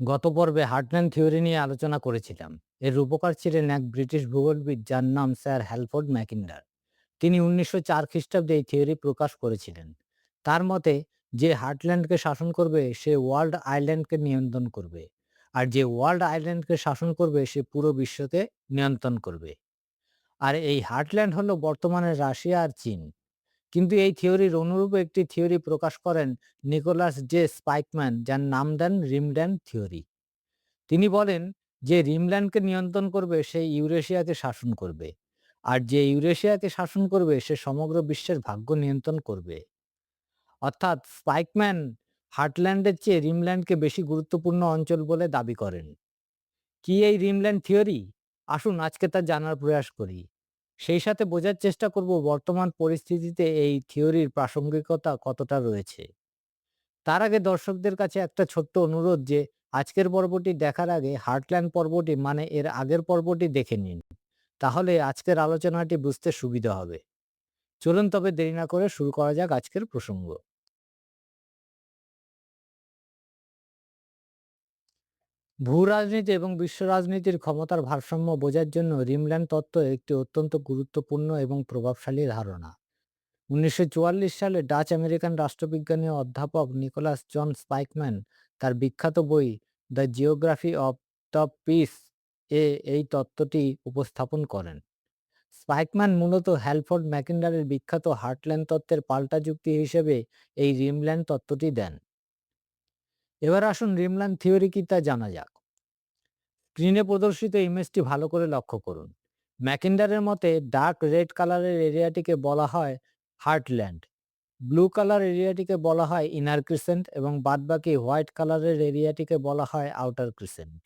গত পর্বে heartland theory নিয়ে আলোচনা করেছিলাম। এর রূপকার ছিলেন এক ব্রিটিশ ভূগোলবিদ যার নাম স্যার হ্যালফোর্ড ম্যাকিন্ডার। তিনি 1904 খ্রিস্টাব্দে এই থিওরি প্রকাশ করেছিলেন। তার মতে, যে হার্টল্যান্ডকে শাসন করবে সে ওয়ার্ল্ড আইল্যান্ডকে নিয়ন্ত্রণ করবে, আর যে ওয়ার্ল্ড আইল্যান্ডকে শাসন করবে সে পুরো বিশ্বকে নিয়ন্ত্রণ করবে। আর এই হার্টল্যান্ড হলো বর্তমানে রাশিয়া আর চীন। কিন্তু এই থিওরির অনুরূপ একটি থিওরি প্রকাশ করেন নিকোলাস জে স্পাইকম্যান, যার নাম দেন রিমল্যান্ড থিওরি। তিনি বলেন, যে রিমল্যান্ডকে নিয়ন্ত্রণ করবে সে ইউরেশিয়াকে শাসন করবে, আর যে ইউরেশিয়াকে শাসন করবে সে সমগ্র বিশ্বের ভাগ্য নিয়ন্ত্রণ করবে। অর্থাৎ স্পাইকম্যান হার্টল্যান্ডের চেয়ে রিমল্যান্ডকে বেশি গুরুত্বপূর্ণ অঞ্চল বলে দাবি করেন। কি এই রিমল্যান্ড থিওরি? আসুন আজকে তা জানার প্রয়াস করি। সেই সাথে বোঝার চেষ্টা করব বর্তমান পরিস্থিতিতে এই থিওরির প্রাসঙ্গিকতা কতটা রয়েছে। তার আগে দর্শকদের কাছে একটা ছোট্ট অনুরোধ, যে আজকের পর্বটি দেখার আগে হার্টল্যান্ড পর্বটি মানে এর আগের পর্বটি দেখে নিন। তাহলে আজকের আলোচনাটি বুঝতে সুবিধা হবে। চলুন তবে দেরি না করে শুরু করা যাক আজকের প্রসঙ্গ। ভূ রাজনীতি এবং বিশ্ব রাজনীতির ক্ষমতার ভারসাম্য বোঝার জন্য রিমল্যান্ড তত্ত্ব একটি অত্যন্ত গুরুত্বপূর্ণ এবং প্রভাবশালী ধারণা। 1944 সালে ডাচ আমেরিকান রাষ্ট্রবিজ্ঞানী ও অধ্যাপক নিকোলাস জন স্পাইকম্যান তার বিখ্যাত বই the geography of the peace এ এই তত্ত্বটি উপস্থাপন করেন। স্পাইকম্যান মূলত হ্যালফোর্ড ম্যাকিন্ডারের বিখ্যাত হার্টল্যান্ড তত্ত্বের পাল্টা যুক্তি হিসেবে এই রিমল্যান্ড তত্ত্বটি দেন। এবার আসুন রিমল্যান্ড থিওরি কি তা জানা যাক। স্ক্রিনে প্রদর্শিত ইমেজটি ভালো করে লক্ষ্য করুন। ম্যাকিন্ডারের মতে ডার্ক রেড কালারের এরিয়াটিকে বলা হয় হার্টল্যান্ড, ব্লু কালার এরিয়াটিকে বলা হয় ইনার ক্রিসেন্ট এবং বাদবাকি হোয়াইট কালারের এরিয়াটিকে বলা হয় আউটার ক্রিসেন্ট।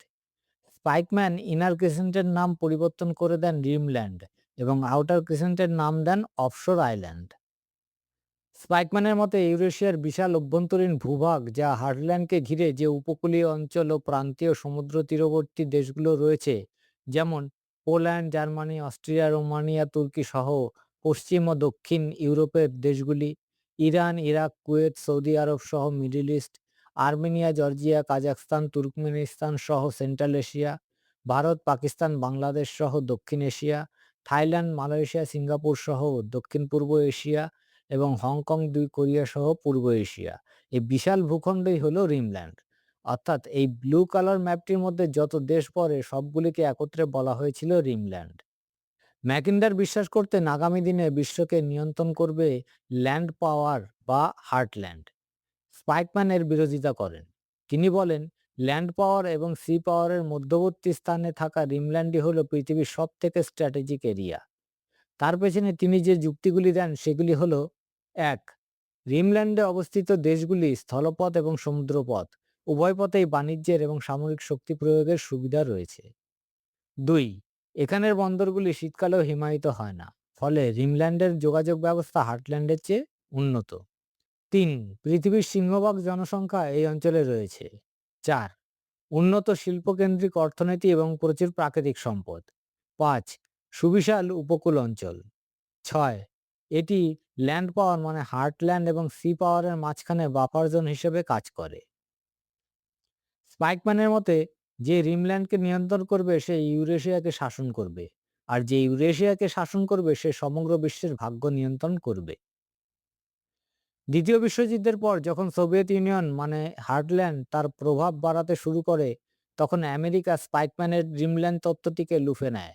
স্পাইকম্যান ইনার ক্রিসেন্টের নাম পরিবর্তন করে দেন রিমল্যান্ড এবং আউটার ক্রিসেন্টের নাম দেন অফশোর আইল্যান্ড। স্পাইকম্যানের মতে ইউরেশিয়ার বিশাল অভ্যন্তরীণ ভূভাগ, যা হার্টল্যান্ডকে ঘিরে যে উপকূলীয় অঞ্চল ও প্রান্তীয় সমুদ্র তীরবর্তী দেশগুলো রয়েছে, যেমন পোল্যান্ড, জার্মানি, অস্ট্রিয়া, রোমানিয়া, তুর্কি সহ পশ্চিম ও দক্ষিণ ইউরোপের দেশগুলি, ইরান, ইরাক, কুয়েত, সৌদি আরব সহ middle east, Armenia, Georgia, Kazakhstan, Turkmenistan সহ সেন্ট্রাল এশিয়া, ভারত, পাকিস্তান, বাংলাদেশ সহ দক্ষিণ এশিয়া, থাইল্যান্ড, মালয়েশিয়া, সিঙ্গাপুর সহ দক্ষিণ পূর্ব এশিয়া এবং হংকং, দুই কোরিয়া সহ পূর্ব এশিয়া। এই বিশাল ভূখণ্ডই হলো রিমল্যান্ড। অর্থাৎ এই ব্লু কালার ম্যাপটির মধ্যে যত দেশ পড়ে সবগুলিকে একত্রে বলা হয়েছিল রিমল্যান্ড। ম্যাকিন্ডার বিশ্বাস করতেন আগামী দিনে বিশ্বকে নিয়ন্ত্রণ করবে ল্যান্ড পাওয়ার বা হার্টল্যান্ড। স্পাইকম্যান এর বিরোধিতা করেন। তিনি বলেন, ল্যান্ড পাওয়ার এবং সি পাওয়ারের মধ্যবর্তী স্থানে থাকা রিমল্যান্ডই হলো পৃথিবীর সব থেকে স্ট্র্যাটেজিক এরিয়া। তার পেছনে তিনি যে যুক্তিগুলি দেন সেগুলি হলো: ১. রিমল্যান্ডে অবস্থিত দেশগুলি স্থলপথ এবং সমুদ্রপথ উভয় পথেই বাণিজ্যের এবং সামরিক শক্তি প্রয়োগের সুবিধা রয়েছে। ২. এখানের বন্দরগুলি শীতকালেও হিমায়িত হয় না, ফলে রিমল্যান্ডের যোগাযোগ ব্যবস্থা হার্টল্যান্ডের চেয়ে উন্নত। ৩. পৃথিবীর সিংহভাগ জনসংখ্যা এই অঞ্চলে রয়েছে। ৪. উন্নত শিল্পকেন্দ্রিক অর্থনীতি এবং প্রচুর প্রাকৃতিক সম্পদ। ৫. সুবিশাল উপকূল অঞ্চল। ৬. এটি ল্যান্ড পাওয়ার মানে হার্টল্যান্ড এবং সি পাওয়ারের মাঝখানে বাফার জোন হিসেবে কাজ করে। স্পাইকম্যানের মতে, যে রিমল্যান্ডকে নিয়ন্ত্রণ করবে সে ইউরেশিয়াকে শাসন করবে, আর যে ইউরেশিয়াকে শাসন করবে সে সমগ্র বিশ্বের ভাগ্য নিয়ন্ত্রণ করবে। দ্বিতীয় বিশ্বযুদ্ধের পর যখন সোভিয়েত ইউনিয়ন মানে হার্টল্যান্ড তার প্রভাব বাড়াতে শুরু করে, তখন আমেরিকা স্পাইকম্যানের রিমল্যান্ড তত্ত্বটিকে লুফে নেয়।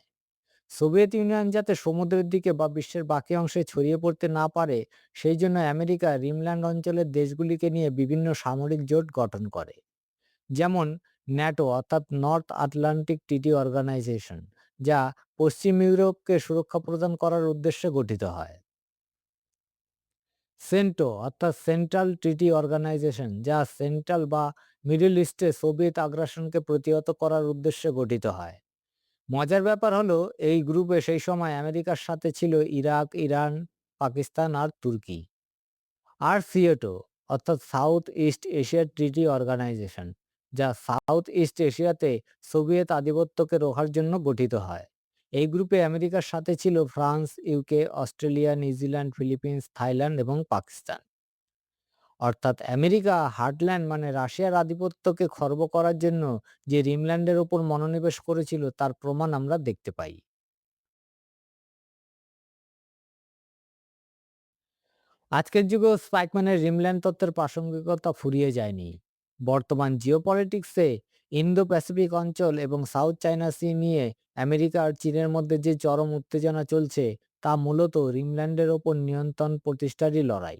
সোভিয়েত ইউনিয়ন যাতে সমুদ্রের দিকে বা বিশ্বের বাকি অংশে ছড়িয়ে পড়তে না পারে, সেই জন্য আমেরিকা রিমল্যান্ড অঞ্চলের দেশগুলিকে নিয়ে বিভিন্ন সামরিক জোট গঠন করে। যেমন ন্যাটো অর্থাৎ নর্থ আটলান্টিক ট্রিটি অর্গানাইজেশন, যা পশ্চিম ইউরোপকে সুরক্ষা প্রদান করার উদ্দেশ্যে গঠিত হয়। সেন্টো অর্থাৎ সেন্ট্রাল ট্রিটি অর্গানাইজেশন, যা সেন্ট্রাল বা মিডল ইস্টে সোভিয়েত আগ্রাসনকে প্রতিহত করার উদ্দেশ্যে গঠিত হয়। মজার ব্যাপার হলো, এই গ্রুপে সেই সময় আমেরিকার সাথে ছিল ইরাক, ইরান, পাকিস্তান আর তুর্কি। আর সিয়েটো অর্থাৎ south east Asia treaty organization, যা সাউথ ইস্ট এশিয়াতে সোভিয়েত আধিপত্যকে রোখার জন্য গঠিত হয়। এই গ্রুপে আমেরিকার সাথে ছিল France, UK, Australia, New Zealand, Philippines, Thailand এবং পাকিস্তান। অর্থাৎ আমেরিকা হার্টল্যান্ড মানে রাশিয়ার আধিপত্যকে খর্ব করার জন্য যে রিমল্যান্ডের ওপর মনোনিবেশ করেছিল তার প্রমাণ আমরা দেখতে পাই। আজকের যুগেও স্পাইকম্যানের রিমল্যান্ড তত্ত্বের প্রাসঙ্গিকতা ফুরিয়ে যায়নি। বর্তমান জিওপলিটিক্সে ইন্দো প্যাসিফিক অঞ্চল এবং সাউথ চায়না সি নিয়ে আমেরিকা আর চীনের মধ্যে যে চরম উত্তেজনা চলছে তা মূলত রিমল্যান্ডের ওপর নিয়ন্ত্রণ প্রতিষ্ঠারই লড়াই।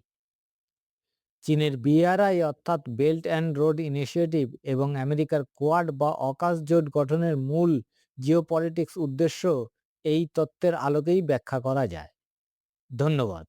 চীনের বিআরআই অর্থাৎ বেল্ট অ্যান্ড রোড ইনিশিয়েটিভ এবং আমেরিকার কোয়াড বা অকাস জোট গঠনের মূল জিওপলিটিক্স উদ্দেশ্য এই তত্ত্বের আলোকেই ব্যাখ্যা করা যায়। ধন্যবাদ।